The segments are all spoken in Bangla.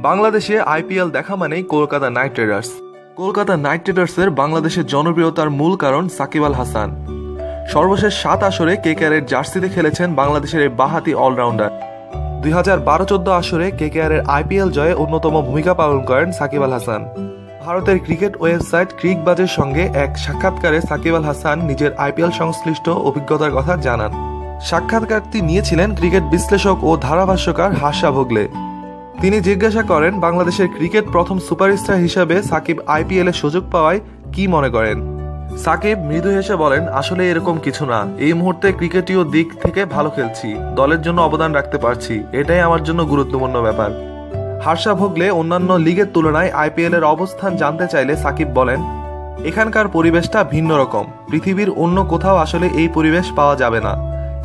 বাংলাদেশে আইপিএল দেখা মানেই Kolkata Knight Riders. Kolkata Knight রাইডার্সের বাংলাদেশের জনপ্রিয়তার মূল কারণ সাকিব আল হাসান। সর্বশেষ 7 আসরে কেকেআরের জার্সিতে খেলেছেন বাংলাদেশের এই বাঁহাতি অলরাউন্ডার। 2012-14 আসরে কেকেআরের আইপিএল জয়ে অন্যতম ভূমিকা পালন করেন সাকিব আল হাসান। ভারতের ক্রিকেট ওয়েবসাইট ক্রিকবাজের সঙ্গে এক সাক্ষাৎকারে সাকিব আল হাসান নিজের আইপিএল সংশ্লিষ্ট অভিজ্ঞতার কথা জানান। সাক্ষাৎকারটি নিয়েছিলেন ক্রিকেট বিশ্লেষক ও ধারাভাষ্যকার হার্ষা ভোগলে। তিনি জিজ্ঞাসা করেন, বাংলাদেশের ক্রিকেট প্রথম সুপারস্টার হিসাবে সাকিব আইপিএলে সুযোগ পাওয়ায় কি মনে করেন। সাকিব মৃদু হেসে বলেন, আসলে এরকম কিছু না, এই মুহূর্তে ক্রিকেটীয় দিক থেকে ভালো খেলছি, দলের জন্য অবদান রাখতে পারছি, এটাই আমার জন্য গুরুত্বপূর্ণ ব্যাপার। হার্ষা ভোগলে অন্যান্য লিগের তুলনায় আইপিএল এর অবস্থান জানতে চাইলে সাকিব বলেন, এখানকার পরিবেশটা ভিন্ন রকম, পৃথিবীর অন্য কোথাও আসলে এই পরিবেশ পাওয়া যাবে না।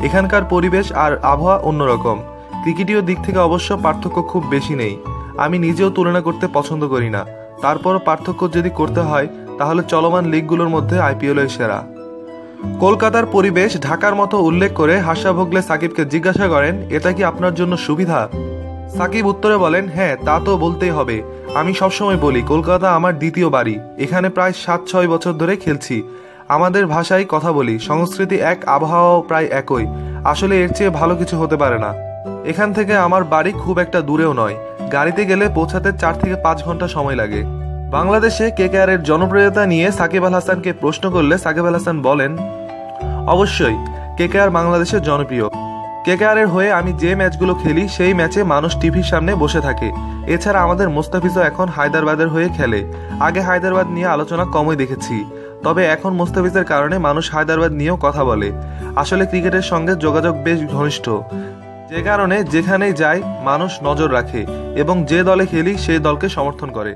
এখানকার পরিবেশ আর আবহাওয়া অন্যরকম। ক্রিকেটীয় দিক থেকে অবশ্য পার্থক্য খুব বেশি নেই, আমি নিজেও তুলনা করতে পছন্দ করি না, তারপরও পার্থক্য যদি করতে হয় তাহলে চলমান লিগগুলোর মধ্যে আইপিএলই সেরা। কলকাতার পরিবেশ ঢাকার মতো উল্লেখ করে হার্ষা ভোগলে সাকিবকে জিজ্ঞাসা করেন, এটা কি আপনার জন্য সুবিধা? সাকিব উত্তরে বলেন, হ্যাঁ তা তো বলতেই হবে, আমি সবসময় বলি কলকাতা আমার দ্বিতীয় বাড়ি, এখানে প্রায় 7-6 বছর ধরে খেলছি, আমাদের ভাষায় কথা বলি, সংস্কৃতি এক, আবহাওয়াও প্রায় একই, আসলে এর চেয়ে ভালো কিছু হতে পারে না। এখান থেকে আমার বাড়ি খুব একটা দূরেও নয়, গাড়িতে গেলে পৌঁছাতে 4 থেকে 5 ঘন্টা সময় লাগে। বাংলাদেশে কেকেআরের জনপ্রিয়তা নিয়ে সাকিব আল হাসানকে প্রশ্ন করলে সাকিব আল হাসান বলেন, অবশ্যই কেকেআর বাংলাদেশের জনপ্রিয়। কেকেআরের হয়ে আমি যে ম্যাচগুলো খেলি সেই ম্যাচে মানুষ টিভির সামনে বসে থাকে। এছাড়া আমাদের মোস্তাফিজও এখন হায়দ্রাবাদের হয়ে খেলে। আগে হায়দ্রাবাদ নিয়ে আলোচনা কমই দেখেছি, তবে এখন মোস্তাফিজের কারণে মানুষ হায়দ্রাবাদ নিয়েও কথা বলে। আসলে ক্রিকেটের সঙ্গে যোগাযোগ বেশ ঘনিষ্ঠ, যে কারণে যেখানেই যাই মানুষ নজর রাখে এবং যে দলে খেলি সেই দলকে সমর্থন করে।